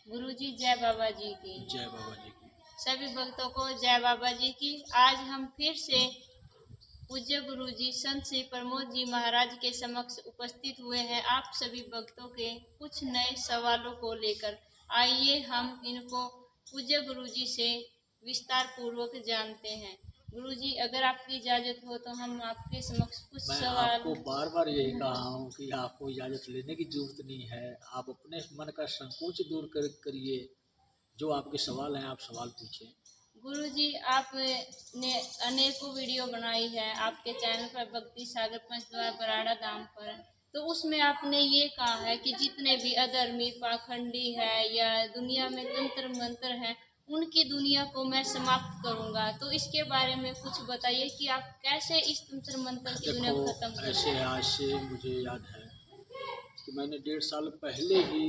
गुरुजी जय बाबा जी की। जय बाबा जी की। सभी भक्तों को जय बाबा जी की। आज हम फिर से पूज्य गुरुजी संत श्री प्रमोद जी महाराज के समक्ष उपस्थित हुए हैं आप सभी भक्तों के कुछ नए सवालों को लेकर। आइए हम इनको पूज्य गुरुजी से विस्तार पूर्वक जानते हैं। गुरुजी अगर आपकी इजाजत हो तो हम आपके समक्ष कुछ मैं सवाल। आपको बार बार यही कहा हूँ कि आपको इजाज़त लेने की जरूरत नहीं है। आप अपने मन का संकोच दूर करिए। जो आपके सवाल हैं आप सवाल पूछें। गुरुजी आपने अनेकों वीडियो बनाई है आपके चैनल पर भक्ति सागर पंचद्वार बराड़ा धाम पर। तो उसमें आपने ये कहा है कि जितने भी अधर्मी पाखंडी है या दुनिया में तंत्र मंत्र है उनकी दुनिया को मैं समाप्त करूंगा। तो इसके बारे में कुछ बताइए कि आप कैसे इस तंत्र मंत्र की दुनिया को खत्म देखो, ऐसे करेंगे। आज से मुझे याद है कि मैंने 1.5 साल पहले ही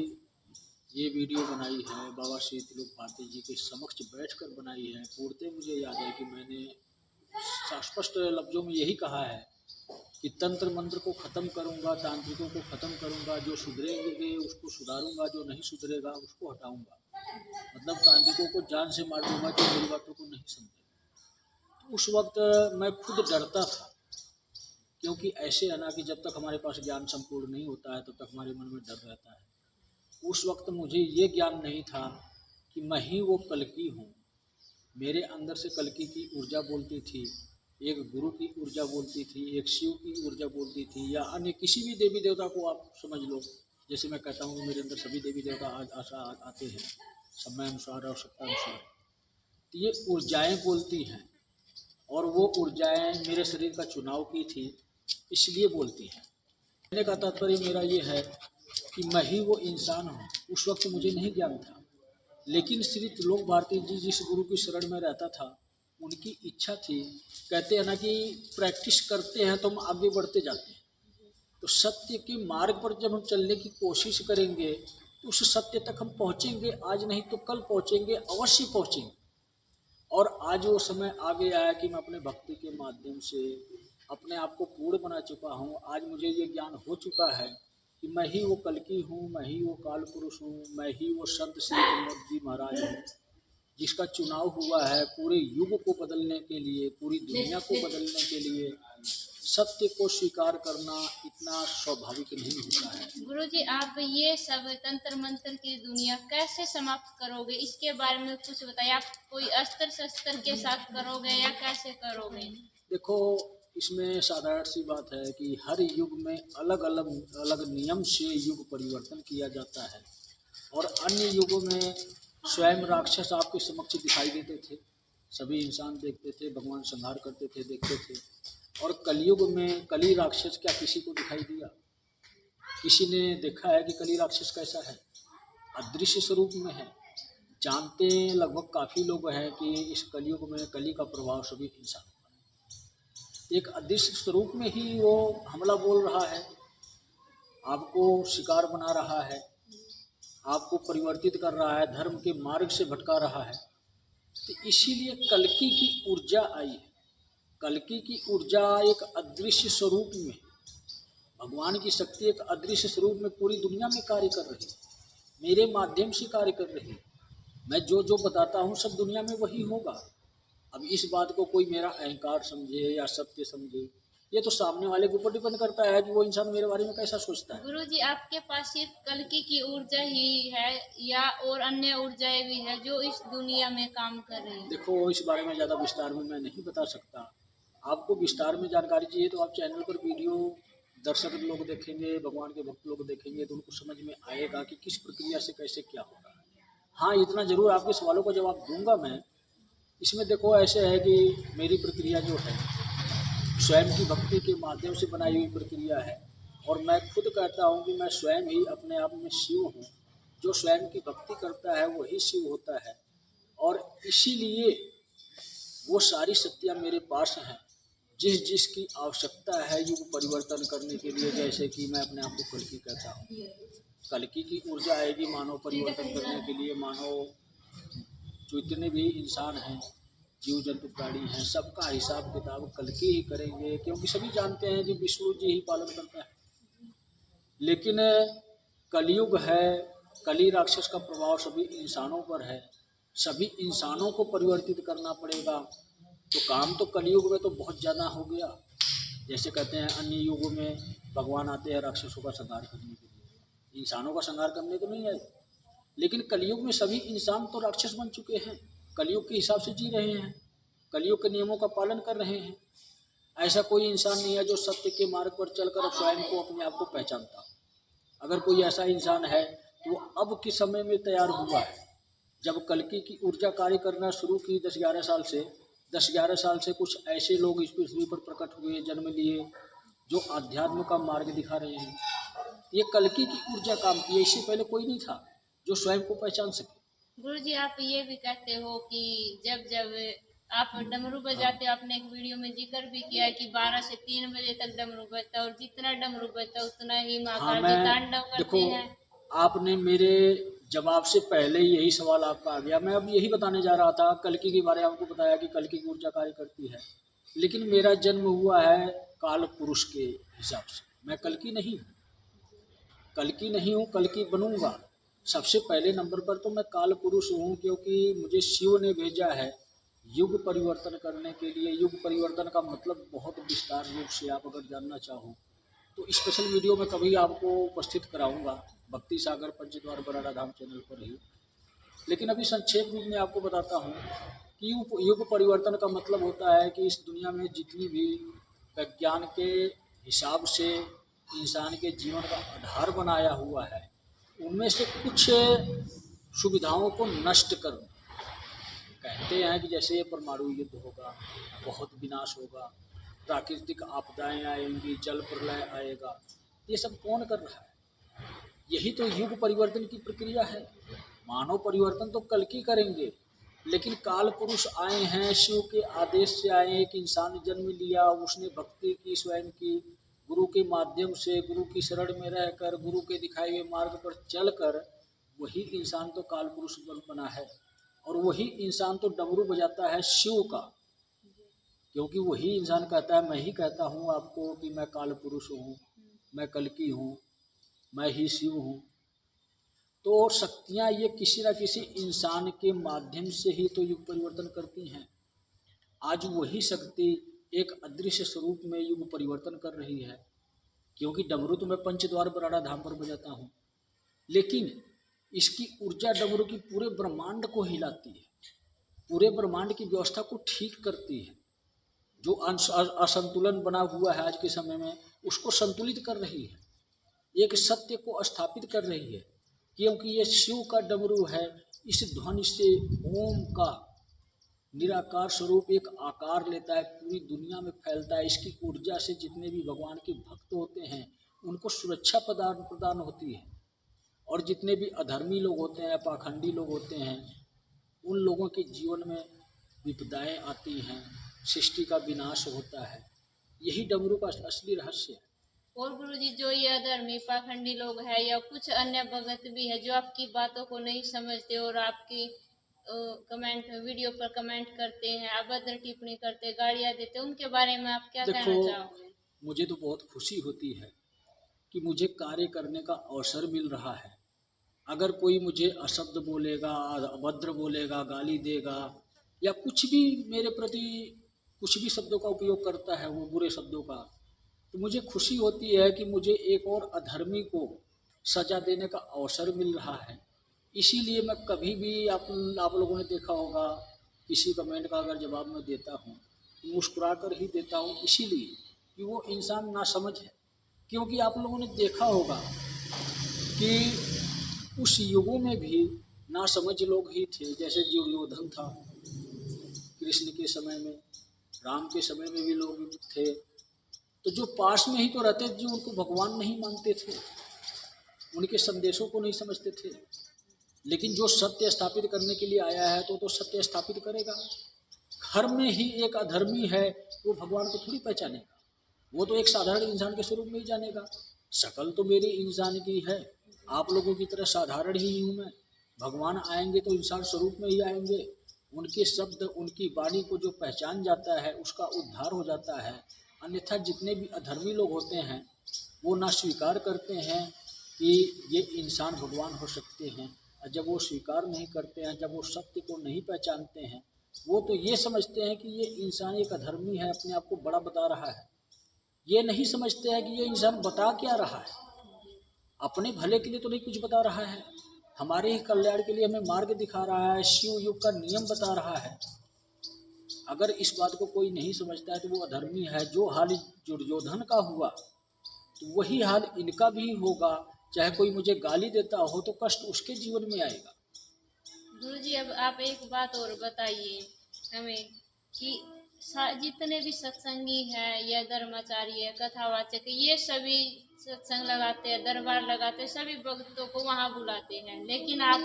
ये वीडियो बनाई है। बाबा श्री त्रिलोक भारती जी के समक्ष बैठकर बनाई है। पूर्णतः मुझे याद है कि मैंने स्पष्ट लफ्जों में यही कहा है कि तंत्र मंत्र को ख़त्म करूंगा, तांत्रिकों को ख़त्म करूंगा, जो सुधरेंगे उसको सुधारूंगा, जो नहीं सुधरेगा उसको हटाऊंगा। मतलब तांत्रिकों को जान से मार दूंगा जो मेरी बातों को नहीं समझे। उस वक्त मैं खुद डरता था, क्योंकि ऐसे है ना कि जब तक हमारे पास ज्ञान संपूर्ण नहीं होता है तब तक हमारे मन में डर रहता है। उस वक्त मुझे ये ज्ञान नहीं था कि मैं ही वो कल्कि हूँ। मेरे अंदर से कल्कि की ऊर्जा बोलती थी, एक गुरु की ऊर्जा बोलती थी, एक शिव की ऊर्जा बोलती थी, या अन्य किसी भी देवी देवता को आप समझ लो। जैसे मैं कहता हूँ मेरे अंदर सभी देवी देवता आशा आते हैं समय अनुसार, आवश्यकता अनुसार। तो ये ऊर्जाएं बोलती हैं, और वो ऊर्जाएं मेरे शरीर का चुनाव की थी, इसलिए बोलती हैं। कहने का तात्पर्य मेरा ये है कि मैं ही वो इंसान हूँ। उस वक्त मुझे नहीं ज्ञान था, लेकिन श्री त्रिलोक भारती जी जिस गुरु की शरण में रहता था उनकी इच्छा थी। कहते हैं ना कि प्रैक्टिस करते हैं तो हम आगे बढ़ते जाते हैं। तो सत्य के मार्ग पर जब हम चलने की कोशिश करेंगे तो उस सत्य तक हम पहुँचेंगे। आज नहीं तो कल पहुँचेंगे, अवश्य पहुँचेंगे। और आज वो समय आ गया है कि मैं अपने भक्ति के माध्यम से अपने आप को पूर्ण बना चुका हूँ। आज मुझे ये ज्ञान हो चुका है कि मैं ही वो कल्कि हूँ, मैं ही वो काल पुरुष हूँ, मैं ही वो संत श्री प्रमोद जी महाराज हूँ, जिसका चुनाव हुआ है पूरे युग को बदलने के लिए, पूरी दुनिया को बदलने के लिए। सत्य को स्वीकार करना इतना स्वाभाविक नहीं होता है। गुरुजी आप ये सब तंत्र मंत्र की दुनिया कैसे समाप्त करोगे, इसके बारे में कुछ बताइए। आप कोई अस्त्र शस्त्र के साथ करोगे या कैसे करोगे। देखो, इसमें साधारण सी बात है कि हर युग में अलग अलग अलग नियम से युग परिवर्तन किया जाता है, और अन्य युगों में स्वयं राक्षस आपके समक्ष दिखाई देते थे, सभी इंसान देखते थे, भगवान संहार करते थे, देखते थे। और कलयुग में कली राक्षस क्या किसी को दिखाई दिया? किसी ने देखा है कि कली राक्षस कैसा है? अदृश्य स्वरूप में है। जानते लगभग काफ़ी लोग हैं कि इस कलयुग में कली का प्रभाव सभी इंसान, एक अदृश्य स्वरूप में ही वो हमला बोल रहा है, आपको शिकार बना रहा है, आपको परिवर्तित कर रहा है, धर्म के मार्ग से भटका रहा है। तो इसीलिए कल्कि की ऊर्जा आई है। कल्कि की ऊर्जा एक अदृश्य स्वरूप में, भगवान की शक्ति एक अदृश्य स्वरूप में पूरी दुनिया में कार्य कर रही है, मेरे माध्यम से कार्य कर रही है। मैं जो जो बताता हूँ सब दुनिया में वही होगा। अब इस बात को कोई मेरा अहंकार समझे या सत्य समझे, ये तो सामने वाले के ऊपर डिपेंड करता है कि वो इंसान मेरे बारे में कैसा सोचता है। गुरुजी आपके पास सिर्फ कल्कि की ऊर्जा ही है या और अन्य ऊर्जाएं भी है जो इस दुनिया में काम कर रही है। देखो, इस बारे में ज़्यादा विस्तार में मैं नहीं बता सकता। आपको विस्तार में जानकारी चाहिए तो आप चैनल पर वीडियो दर्शक लोग देखेंगे, भगवान के भक्त लोग देखेंगे, तो उनको समझ में आएगा कि किस प्रक्रिया से कैसे क्या होगा। हाँ, इतना ज़रूर आपके सवालों का जवाब दूंगा मैं। इसमें देखो, ऐसे है कि मेरी प्रक्रिया जो है स्वयं की भक्ति के माध्यम से बनाई हुई प्रक्रिया है, और मैं खुद कहता हूँ कि मैं स्वयं ही अपने आप में शिव हूँ। जो स्वयं की भक्ति करता है वही शिव होता है, और इसीलिए वो सारी शक्तियाँ मेरे पास हैं जिस जिसकी आवश्यकता है युग परिवर्तन करने के लिए। जैसे कि मैं अपने आप को कल्कि कहता हूँ, कल्कि की ऊर्जा आएगी मानव परिवर्तन करने के लिए। मानव जो इतने भी इंसान हैं, जीव जंतु प्राणी हैं, सबका हिसाब किताब कल्कि ही करेंगे, क्योंकि सभी जानते हैं कि विष्णु जी ही पालन करता है। लेकिन कलयुग है, कली राक्षस का प्रभाव सभी इंसानों पर है, सभी इंसानों को परिवर्तित करना पड़ेगा। तो काम तो कलयुग में तो बहुत ज़्यादा हो गया। जैसे कहते हैं अन्य युगों में भगवान आते हैं राक्षसों का संहार करने के लिए, इंसानों का संहार करने तो नहीं आए। लेकिन कलयुग में सभी इंसान तो राक्षस बन चुके हैं, कलयुग के हिसाब से जी रहे हैं, कलयुग के नियमों का पालन कर रहे हैं। ऐसा कोई इंसान नहीं है जो सत्य के मार्ग पर चलकर स्वयं को अपने आप को पहचानता। अगर कोई ऐसा इंसान है तो वो अब के समय में तैयार हुआ है। जब कल्कि की ऊर्जा कार्य करना शुरू की 10-11 साल से कुछ ऐसे लोग इस पृथ्वी पर प्रकट हुए, जन्म लिए, जो अध्यात्म का मार्ग दिखा रहे हैं। ये कल्कि की ऊर्जा काम की है, इससे पहले कोई नहीं था जो स्वयं को पहचान सके। गुरुजी, आप ये भी कहते हो कि जब जब आप डमरू बजाते हो, आपने एक वीडियो में जिक्र भी किया है कि 12 से 3 बजे तक डमरू बजता है और जितना डमरू बजता है उतना ही हाँ, महाकाल जी मैं तांडव देखो, करते हैं। आपने मेरे जवाब से पहले ही यही सवाल आपका आ गया। मैं अब यही बताने जा रहा था, कल्कि के बारे में आपको बताया कि कल्कि की ऊर्जा कार्य करती है, लेकिन मेरा जन्म हुआ है काल पुरुष के हिसाब से। मैं कल्कि नहीं हूँ, कल्कि नहीं हूँ, कल्कि बनूंगा। सबसे पहले नंबर पर तो मैं काल पुरुष हूँ, क्योंकि मुझे शिव ने भेजा है युग परिवर्तन करने के लिए। युग परिवर्तन का मतलब बहुत विस्तार रूप से आप अगर जानना चाहो तो स्पेशल वीडियो में कभी आपको उपस्थित कराऊंगा भक्ति सागर पंचद्वार बराड़ा धाम चैनल पर ही। लेकिन अभी संक्षेप रूप में आपको बताता हूँ कि युग परिवर्तन का मतलब होता है कि इस दुनिया में जितनी भी विज्ञान के हिसाब से इंसान के जीवन का आधार बनाया हुआ है, उनमें से कुछ सुविधाओं को नष्ट कर, कहते हैं कि जैसे परमाणु युद्ध होगा, बहुत विनाश होगा, प्राकृतिक आपदाएं आएंगी, जल प्रलय आएगा, ये सब कौन कर रहा है? यही तो युग परिवर्तन की प्रक्रिया है। मानव परिवर्तन तो कल की करेंगे, लेकिन काल पुरुष आए हैं, शिव के आदेश से आए। एक इंसान जन्म लिया, उसने भक्ति की स्वयं की, गुरु के माध्यम से, गुरु की शरण में रहकर, गुरु के दिखाए हुए मार्ग पर चलकर वही इंसान तो काल पुरुष बना है। और वही इंसान तो डमरू बजाता है शिव का, क्योंकि वही इंसान कहता है, मैं ही कहता हूँ आपको कि मैं काल पुरुष हूँ, मैं कल्कि हूँ, मैं ही शिव हूँ। तो शक्तियाँ ये किसी न किसी इंसान के माध्यम से ही तो युग परिवर्तन करती हैं। आज वही शक्ति एक अदृश्य स्वरूप में युग परिवर्तन कर रही है, क्योंकि डमरू तो मैं पंचद्वार बराड़ा धाम पर बजाता हूँ, लेकिन इसकी ऊर्जा डमरू की पूरे ब्रह्मांड को हिलाती है, पूरे ब्रह्मांड की व्यवस्था को ठीक करती है। जो असंतुलन बना हुआ है आज के समय में, उसको संतुलित कर रही है, एक सत्य को स्थापित कर रही है। क्योंकि ये शिव का डमरू है, इस ध्वनि से ओम का निराकार स्वरूप एक आकार लेता है, पूरी दुनिया में फैलता है। इसकी ऊर्जा से जितने भी भगवान के भक्त होते हैं उनको सुरक्षा प्रदान होती है, और जितने भी अधर्मी लोग होते हैं, पाखंडी लोग होते हैं, उन लोगों के जीवन में विपदाएं आती हैं, सृष्टि का विनाश होता है। यही डमरू का असली रहस्य है। और गुरुजी, जो ये अधर्मी पाखंडी लोग हैं या कुछ अन्य भगत भी है जो आपकी बातों को नहीं समझते और आपकी कमेंट वीडियो पर कमेंट करते हैं, अभद्र टिप्पणी करते, गालियां देते, उनके बारे में आप क्या कहना चाहोगे? मुझे तो बहुत खुशी होती है कि मुझे कार्य करने का अवसर मिल रहा है। अगर कोई मुझे अशब्द बोलेगा, अभद्र बोलेगा, गाली देगा या कुछ भी मेरे प्रति कुछ भी शब्दों का उपयोग करता है, वो बुरे शब्दों का, तो मुझे खुशी होती है कि मुझे एक और अधर्मी को सजा देने का अवसर मिल रहा है। इसीलिए मैं कभी भी आप लोगों ने देखा होगा, किसी कमेंट का अगर जवाब मैं देता हूँ मुस्कुरा कर ही देता हूँ, इसीलिए कि वो इंसान नासमझ है। क्योंकि आप लोगों ने देखा होगा कि उस युगों में भी नासमझ लोग ही थे। जैसे दुर्योधन था कृष्ण के समय में, राम के समय में भी लोग थे, तो जो पास में ही तो रहते, जो उनको भगवान नहीं मानते थे, उनके संदेशों को नहीं समझते थे। लेकिन जो सत्य स्थापित करने के लिए आया है तो सत्य स्थापित करेगा। घर में ही एक अधर्मी है, वो भगवान को थोड़ी पहचानेगा, वो तो एक साधारण इंसान के स्वरूप में ही जानेगा। शकल तो मेरी इंसान की है, आप लोगों की तरह साधारण ही हूँ मैं। भगवान आएंगे तो इंसान स्वरूप में ही आएंगे। उनके शब्द, उनकी वाणी को जो पहचान जाता है उसका उद्धार हो जाता है। अन्यथा जितने भी अधर्मी लोग होते हैं वो ना स्वीकार करते हैं, कि ये इंसान भगवान हो सकते हैं। और जब वो स्वीकार नहीं करते हैं, जब वो सत्य को नहीं पहचानते हैं, वो तो ये समझते हैं कि ये इंसान एक अधर्मी है, अपने आप को बड़ा बता रहा है। ये नहीं समझते हैं कि ये इंसान बता क्या रहा है, अपने भले के लिए तो नहीं कुछ बता रहा है, हमारे ही कल्याण के लिए हमें मार्ग दिखा रहा है, शिव युग का नियम बता रहा है। अगर इस बात को कोई नहीं समझता है तो वो अधर्मी है। जो हाल दुर्योधन का हुआ तो वही हाल इनका भी होगा। चाहे कोई मुझे गाली देता हो तो कष्ट उसके जीवन में आएगा। गुरुजी, अब आप एक बात और बताइए हमें कि जितने भी सत्संगी हैं या धर्माचार्य कथावाचक, ये सभी सत्संग लगाते हैं, दरबार लगाते हैं, सभी भक्तों को वहाँ बुलाते हैं, लेकिन आप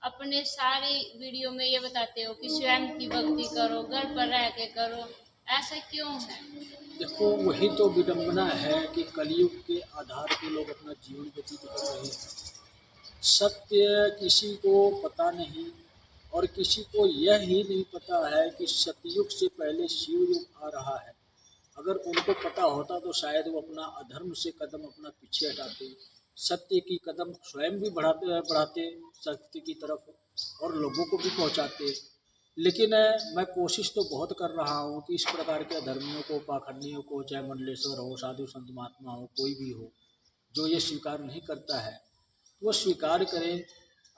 अपने सारे वीडियो में ये बताते हो कि स्वयं की भक्ति करो, घर पर रह के करो। ऐसा क्यों है? देखो, वही तो विडंबना है कि कलयुग के आधार पे लोग अपना जीवन व्यतीत कर रहे हैं। सत्य किसी को पता नहीं, और किसी को यह ही नहीं पता है कि सतयुग से पहले शिव युग आ रहा है। अगर उनको पता होता तो शायद वो अपना अधर्म से कदम अपना पीछे हटाते, सत्य की कदम स्वयं भी बढ़ाते सत्य की तरफ और लोगों को भी पहुंचाते। लेकिन मैं कोशिश तो बहुत कर रहा हूँ कि इस प्रकार के अधर्मियों को, पाखंडियों को, चाहे मंडलेश्वर हो, साधु संत महात्मा हो, कोई भी हो, जो ये स्वीकार नहीं करता है वो स्वीकार करें।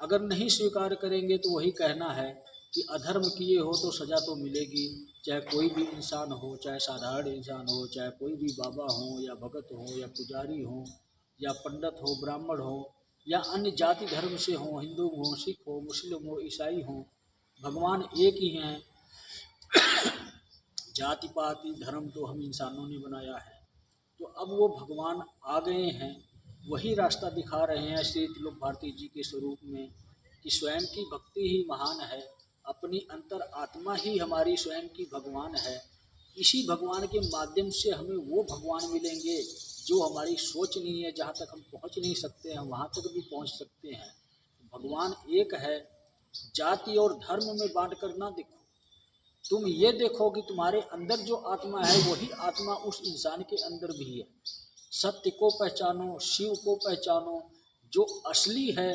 अगर नहीं स्वीकार करेंगे तो वही कहना है कि अधर्म किए हो तो सज़ा तो मिलेगी। चाहे कोई भी इंसान हो, चाहे साधारण इंसान हो, चाहे कोई भी बाबा हो या भगत हो या पुजारी हो या पंडित हो, ब्राह्मण हो या अन्य जाति धर्म से हो, हिंदू हो, सिख हो, मुस्लिम हो, ईसाई हो, भगवान एक ही हैं। जाति पाति धर्म तो हम इंसानों ने बनाया है। तो अब वो भगवान आ गए हैं, वही रास्ता दिखा रहे हैं श्री त्रिलोक भारती जी के स्वरूप में कि स्वयं की भक्ति ही महान है, अपनी अंतर आत्मा ही हमारी स्वयं की भगवान है। इसी भगवान के माध्यम से हमें वो भगवान मिलेंगे जो हमारी सोच नहीं है, जहाँ तक हम पहुँच नहीं सकते हैं वहाँ तक भी पहुँच सकते हैं। भगवान एक है, जाति और धर्म में बांट कर ना देखो। तुम ये देखो कि तुम्हारे अंदर जो आत्मा है वही आत्मा उस इंसान के अंदर भी है। सत्य को पहचानो, शिव को पहचानो, जो असली है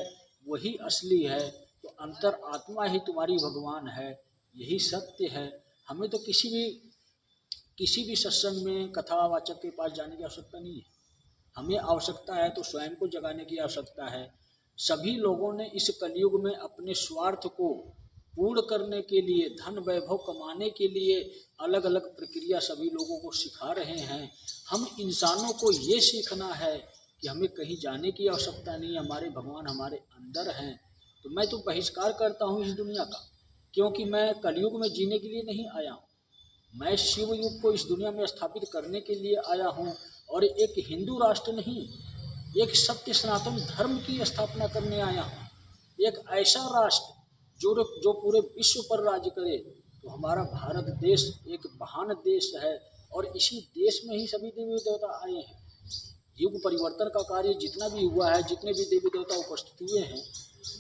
वही असली है। तो अंतर आत्मा ही तुम्हारी भगवान है, यही सत्य है। हमें तो किसी भी सत्संग में कथावाचक के पास जाने की आवश्यकता नहीं है। हमें आवश्यकता है तो स्वयं को जगाने की आवश्यकता है। सभी लोगों ने इस कलयुग में अपने स्वार्थ को पूर्ण करने के लिए, धन वैभव कमाने के लिए अलग अलग प्रक्रिया सभी लोगों को सिखा रहे हैं। हम इंसानों को ये सीखना है कि हमें कहीं जाने की आवश्यकता नहीं, हमारे भगवान हमारे अंदर हैं। तो मैं तो बहिष्कार करता हूँ इस दुनिया का, क्योंकि मैं कलयुग में जीने के लिए नहीं आया हूँ। मैं शिव युग को इस दुनिया में स्थापित करने के लिए आया हूँ, और एक हिंदू राष्ट्र नहीं, एक सत्य सनातन धर्म की स्थापना करने आया हूँ। एक ऐसा राष्ट्र जो पूरे विश्व पर राज्य करे। तो हमारा भारत देश एक महान देश है, और इसी देश में ही सभी देवी देवता आए हैं। युग परिवर्तन का कार्य जितना भी हुआ है, जितने भी देवी देवता उपस्थित हुए हैं,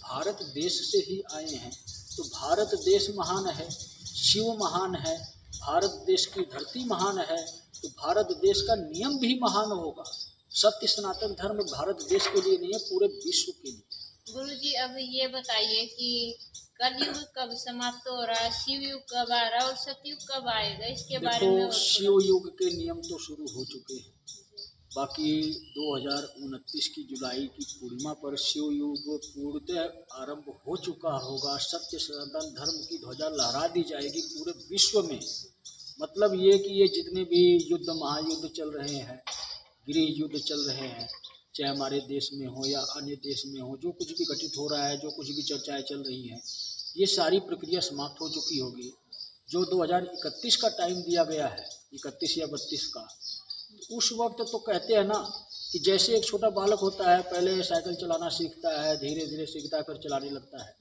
भारत देश से ही आए हैं। तो भारत देश महान है, शिव महान है, भारत देश की धरती महान है, तो भारत देश का नियम भी महान होगा। सत्य सनातन धर्म भारत देश के लिए नहीं है, पूरे विश्व के लिए। गुरुजी, अब ये बताइए कि कलयुग कब समाप्त हो रहा है, शिव युग कब आ रहा है और सतयुग कब आएगा, इसके बारे में देखो, शिव युग के नियम तो शुरू हो चुके हैं। बाकी 2029 की जुलाई की पूर्णिमा पर शिव युग पूर्णतः आरंभ हो चुका होगा। सत्य सनातन धर्म की ध्वजा लहरा दी जाएगी पूरे विश्व में। मतलब ये कि ये जितने भी युद्ध महायुद्ध चल रहे हैं, गृह युद्ध चल रहे हैं, चाहे हमारे देश में हो या अन्य देश में हो, जो कुछ भी घटित हो रहा है, जो कुछ भी चर्चाएं चल रही हैं, ये सारी प्रक्रिया समाप्त हो चुकी होगी। जो 2031 का टाइम दिया गया है, 31 या 32 का, उस वक्त तो कहते हैं ना कि जैसे एक छोटा बालक होता है, पहले साइकिल चलाना सीखता है, धीरे धीरे सीखता है, फिर चलाने लगता है।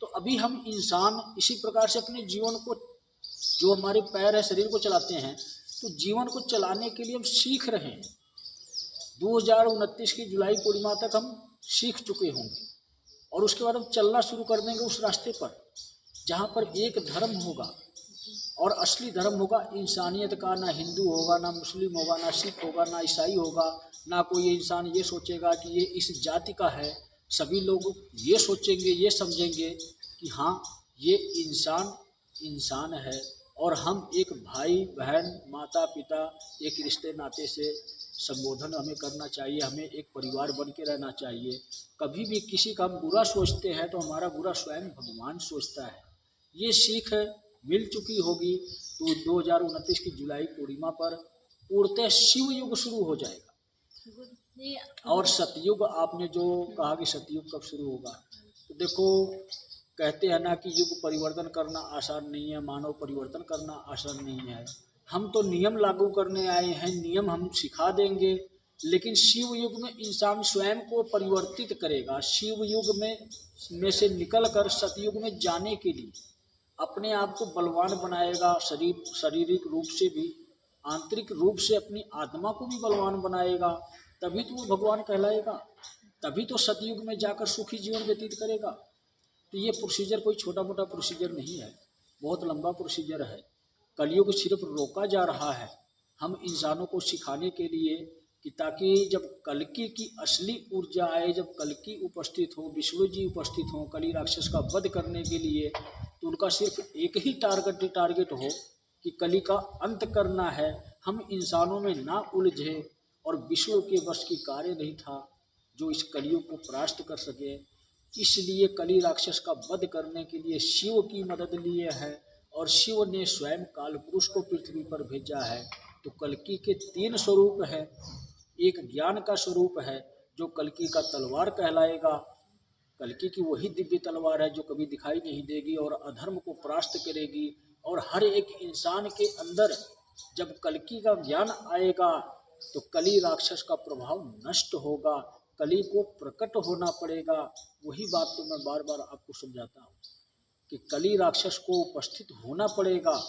तो अभी हम इंसान इसी प्रकार से अपने जीवन को, जो हमारे पैर है, शरीर को चलाते हैं, तो जीवन को चलाने के लिए हम सीख रहे हैं। 2029 की जुलाई पूर्णिमा तक हम सीख चुके होंगे, और उसके बाद हम चलना शुरू कर देंगे उस रास्ते पर जहाँ पर एक धर्म होगा, और असली धर्म होगा इंसानियत का। ना हिंदू होगा, ना मुस्लिम होगा, ना सिख होगा, ना ईसाई होगा, ना कोई इंसान ये सोचेगा कि ये इस जाति का है। सभी लोग ये सोचेंगे, ये समझेंगे कि हाँ, ये इंसान इंसान है और हम एक भाई बहन माता पिता एक रिश्ते नाते से संबोधन हमें करना चाहिए। हमें एक परिवार बन के रहना चाहिए। कभी भी किसी का हम बुरा सोचते हैं तो हमारा बुरा स्वयं भगवान सोचता है। ये सीख मिल चुकी होगी। तो 2029 की जुलाई पूर्णिमा पर पूर्णतः शिव युग शुरू हो जाएगा। गुरुजी और सतयुग, आपने जो कहा कि सतयुग कब शुरू होगा, तो देखो कहते हैं ना कि युग परिवर्तन करना आसान नहीं है, मानव परिवर्तन करना आसान नहीं है। हम तो नियम लागू करने आए हैं, नियम हम सिखा देंगे, लेकिन शिव युग में इंसान स्वयं को परिवर्तित करेगा। शिव युग में से निकल कर सतयुग में जाने के लिए अपने आप को बलवान बनाएगा, शारीरिक रूप से भी, आंतरिक रूप से अपनी आत्मा को भी बलवान बनाएगा। तभी तो वो भगवान कहलाएगा, तभी तो सतयुग में जाकर सुखी जीवन व्यतीत करेगा। तो ये प्रोसीजर कोई छोटा मोटा प्रोसीजर नहीं है, बहुत लंबा प्रोसीजर है। कलयुग सिर्फ रोका जा रहा है हम इंसानों को सिखाने के लिए कि ताकि जब कल्कि की असली ऊर्जा आए, जब कल्कि उपस्थित हो, विष्णु जी उपस्थित हो कली राक्षस का वध करने के लिए, तो उनका सिर्फ एक ही टारगेट हो कि कली का अंत करना है। हम इंसानों में ना उलझे और विष्णु के वश की कार्य नहीं था जो इस कलयुग को परास्त कर सके। इसलिए कली राक्षस का वध करने के लिए शिव की मदद लिए है और शिव ने स्वयं काल पुरुष को पृथ्वी पर भेजा है। तो कल्कि के 3 स्वरूप है। एक ज्ञान का स्वरूप है जो कल्कि का तलवार कहलाएगा। कल्कि की वही दिव्य तलवार है जो कभी दिखाई नहीं देगी और अधर्म को परास्त करेगी। और हर एक इंसान के अंदर जब कल्कि का ज्ञान आएगा तो कली राक्षस का प्रभाव नष्ट होगा, कली को प्रकट होना पड़ेगा। वही बात तो मैं बार बार आपको समझाता हूँ कि कली राक्षस को उपस्थित होना पड़ेगा।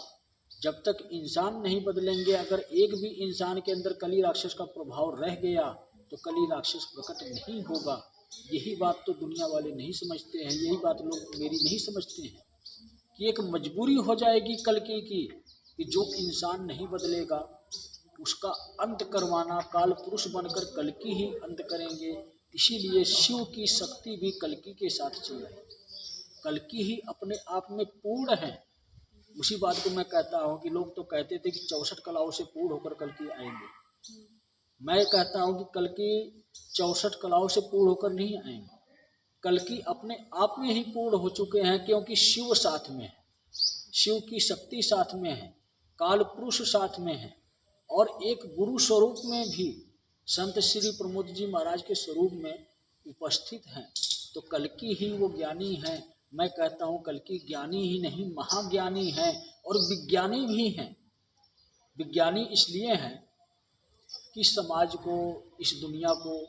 जब तक इंसान नहीं बदलेंगे, अगर एक भी इंसान के अंदर कली राक्षस का प्रभाव रह गया तो कली राक्षस प्रकट नहीं होगा। यही बात तो दुनिया वाले नहीं समझते हैं, यही बात लोग मेरी नहीं समझते हैं कि एक मजबूरी हो जाएगी कल्कि की कि जो इंसान नहीं बदलेगा उसका अंत करवाना। काल पुरुष बनकर कल्कि ही अंत करेंगे। इसीलिए शिव की शक्ति भी कल्कि के साथ चल रही है। कल्कि ही अपने आप में पूर्ण है। उसी बात को मैं कहता हूँ कि लोग तो कहते थे कि 64 कलाओं से पूर्ण होकर कल्कि आएंगे। मैं कहता हूँ कि कल्कि 64 कलाओं से पूर्ण होकर नहीं आएंगे। कल्कि अपने आप में ही पूर्ण हो चुके हैं, क्योंकि शिव साथ में है, शिव की शक्ति साथ में है, काल पुरुष साथ में है और एक गुरु स्वरूप में भी संत श्री प्रमोद जी महाराज के स्वरूप में उपस्थित हैं। तो कल्कि ही वो ज्ञानी है। मैं कहता हूँ कल्कि ज्ञानी ही नहीं महाज्ञानी है और विज्ञानी भी हैं। विज्ञानी इसलिए हैं कि समाज को, इस दुनिया को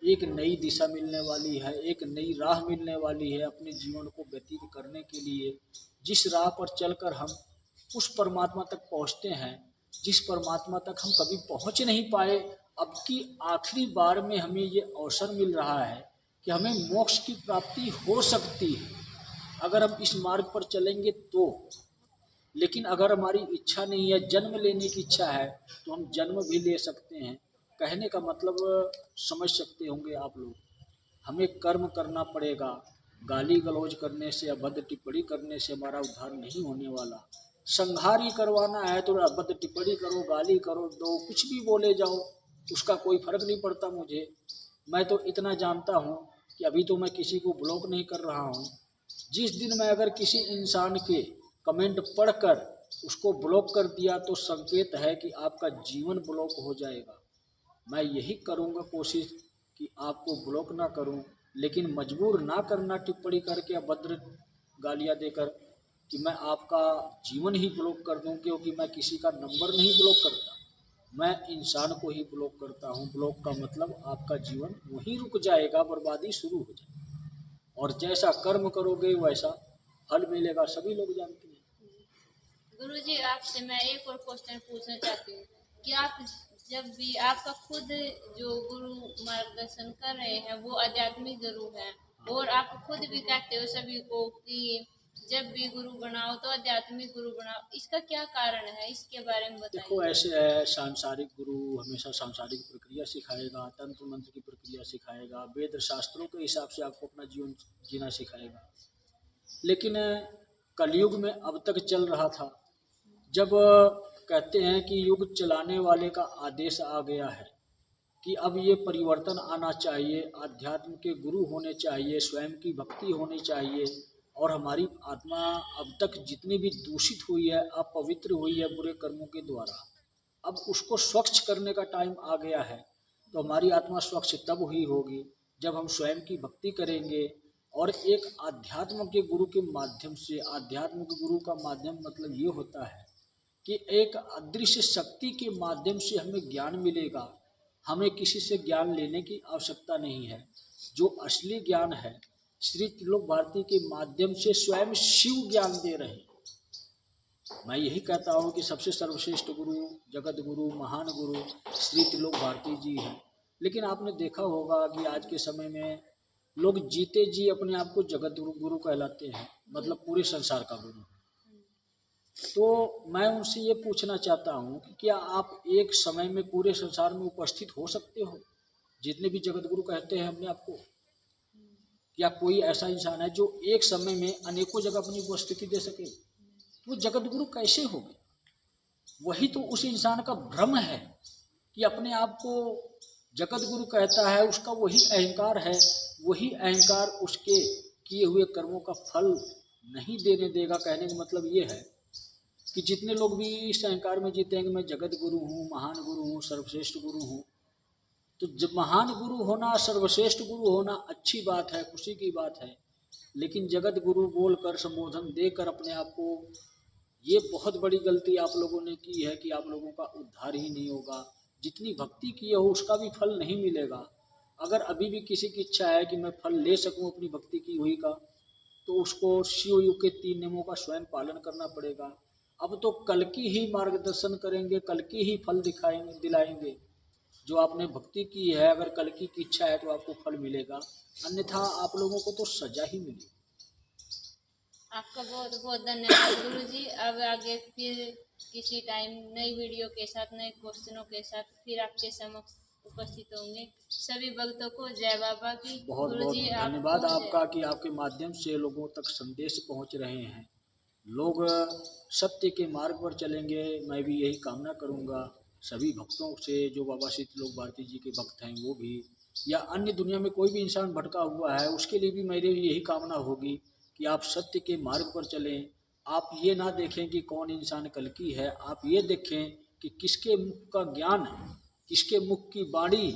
एक नई दिशा मिलने वाली है, एक नई राह मिलने वाली है अपने जीवन को व्यतीत करने के लिए। जिस राह पर चलकर हम उस परमात्मा तक पहुँचते हैं जिस परमात्मा तक हम कभी पहुँच नहीं पाए, अब की आखिरी बार में हमें ये अवसर मिल रहा है कि हमें मोक्ष की प्राप्ति हो सकती है अगर हम इस मार्ग पर चलेंगे तो। लेकिन अगर हमारी इच्छा नहीं है, जन्म लेने की इच्छा है, तो हम जन्म भी ले सकते हैं। कहने का मतलब समझ सकते होंगे आप लोग। हमें कर्म करना पड़ेगा। गाली गलौज करने से, अभद्र टिप्पणी करने से हमारा उद्धार नहीं होने वाला। संहार ही करवाना है तो अभद्र टिप्पणी करो, गाली करो, दो कुछ भी बोले जाओ, उसका कोई फर्क नहीं पड़ता मुझे। मैं तो इतना जानता हूँ कि अभी तो मैं किसी को ब्लॉक नहीं कर रहा हूँ। जिस दिन मैं अगर किसी इंसान के कमेंट पढ़कर उसको ब्लॉक कर दिया तो संकेत है कि आपका जीवन ब्लॉक हो जाएगा। मैं यही करूँगा कोशिश कि आपको ब्लॉक ना करूं, लेकिन मजबूर ना करना टिप्पणी करके अभद्र गालियां देकर कि मैं आपका जीवन ही ब्लॉक कर दूं, क्योंकि मैं किसी का नंबर नहीं ब्लॉक करता, मैं इंसान को ही ब्लॉक करता हूं। ब्लॉक का मतलब आपका जीवन वहीं रुक जाएगा, बर्बादी शुरू हो जाएगी और जैसा कर्म करोगे वैसा फल मिलेगा, सभी लोग जानते हैं। गुरुजी आपसे मैं एक और क्वेश्चन पूछना चाहती हूँ कि आप जब भी आपका खुद जो गुरु मार्गदर्शन कर रहे हैं वो आध्यात्मिक गुरु हैं और आप खुद भी कहते हो सभी को कि जब भी गुरु बनाओ तो आध्यात्मिक गुरु बनाओ, इसका क्या कारण है, इसके बारे में देखो बताइए। ऐसे है, सांसारिक गुरु हमेशा सांसारिक प्रक्रिया सिखाएगा, तंत्र मंत्र की प्रक्रिया सिखाएगा, वेद शास्त्रों के हिसाब से आपको अपना जीवन जीना सिखाएगा। लेकिन कलयुग में अब तक चल रहा था, जब कहते हैं कि युग चलाने वाले का आदेश आ गया है कि अब ये परिवर्तन आना चाहिए, आध्यात्म के गुरु होने चाहिए, स्वयं की भक्ति होनी चाहिए, और हमारी आत्मा अब तक जितनी भी दूषित हुई है, अपवित्र हुई है बुरे कर्मों के द्वारा, अब उसको स्वच्छ करने का टाइम आ गया है। तो हमारी आत्मा स्वच्छ तब हुई होगी जब हम स्वयं की भक्ति करेंगे, और एक आध्यात्म के गुरु के माध्यम से, आध्यात्म के गुरु का माध्यम मतलब ये होता है कि एक अदृश्य शक्ति के माध्यम से हमें ज्ञान मिलेगा। हमें किसी से ज्ञान लेने की आवश्यकता नहीं है। जो असली ज्ञान है, श्री त्रिलोक भारती के माध्यम से स्वयं शिव ज्ञान दे रहे हैं। मैं यही कहता हूँ कि सबसे सर्वश्रेष्ठ गुरु, जगत गुरु, महान गुरु श्री त्रिलोक भारती जी हैं। लेकिन आपने देखा होगा कि आज के समय में लोग जीते जी अपने आप को जगत गुरु गुरु कहलाते हैं, मतलब पूरे संसार का गुरु। तो मैं उनसे ये पूछना चाहता हूँ कि क्या आप एक समय में पूरे संसार में उपस्थित हो सकते हो, जितने भी जगत गुरु कहते हैं अपने आप को? क्या कोई ऐसा इंसान है जो एक समय में अनेकों जगह अपनी उपस्थिति दे सके? वो जगत गुरु कैसे हो गए? वही तो उस इंसान का भ्रम है कि अपने आप को जगत गुरु कहता है, उसका वही अहंकार है। वही अहंकार उसके किए हुए कर्मों का फल नहीं देने देगा। कहने का मतलब ये है कि जितने लोग भी इस अहंकार में जीतेंगे, मैं जगत गुरु हूँ, महान गुरु हूँ, सर्वश्रेष्ठ गुरु हूँ, तो जब महान गुरु होना, सर्वश्रेष्ठ गुरु होना अच्छी बात है, खुशी की बात है। लेकिन जगत गुरु बोलकर, संबोधन देकर अपने आप को, ये बहुत बड़ी गलती आप लोगों ने की है कि आप लोगों का उद्धार ही नहीं होगा। जितनी भक्ति की हो उसका भी फल नहीं मिलेगा। अगर अभी भी किसी की इच्छा है कि मैं फल ले सकूं अपनी भक्ति की हुई का, तो उसको शिव युग के 3 नियमों का स्वयं पालन करना पड़ेगा। अब तो कल की ही मार्गदर्शन करेंगे, कल की ही फल दिखाएंगे, दिलाएंगे। जो आपने भक्ति की है, अगर कल की इच्छा है तो आपको फल मिलेगा, अन्यथा आप लोगों को तो सजा ही मिलेगी। आपका बहुत बहुत धन्यवाद गुरु जी। अब आगे फिर किसी टाइम नई वीडियो के साथ, नए क्वेश्चनों के साथ फिर आपके समक्ष उपस्थित होंगे। सभी भक्तों को जय बाबा की। बहुत गुरु बहुत जी धन्यवाद आपको आपका कि आपके माध्यम से लोगों तक संदेश पहुंच रहे हैं। लोग सत्य के मार्ग पर चलेंगे, मैं भी यही कामना करूंगा। सभी भक्तों से, जो बाबा श्री त्रिलोक भारती जी के भक्त हैं वो भी, या अन्य दुनिया में कोई भी इंसान भटका हुआ है, उसके लिए भी मेरी यही कामना होगी कि आप सत्य के मार्ग पर चलें। आप ये ना देखें कि कौन इंसान कल की है, आप ये देखें कि किसके मुख का ज्ञान, किसके मुख की वाणी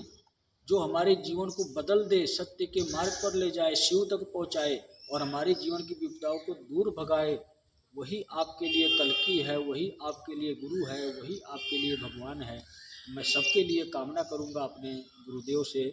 जो हमारे जीवन को बदल दे, सत्य के मार्ग पर ले जाए, शिव तक पहुँचाए और हमारे जीवन की विपदाओं को दूर भगाए, वही आपके लिए कल्कि है, वही आपके लिए गुरु है, वही आपके लिए भगवान है। मैं सबके लिए कामना करूंगा अपने गुरुदेव से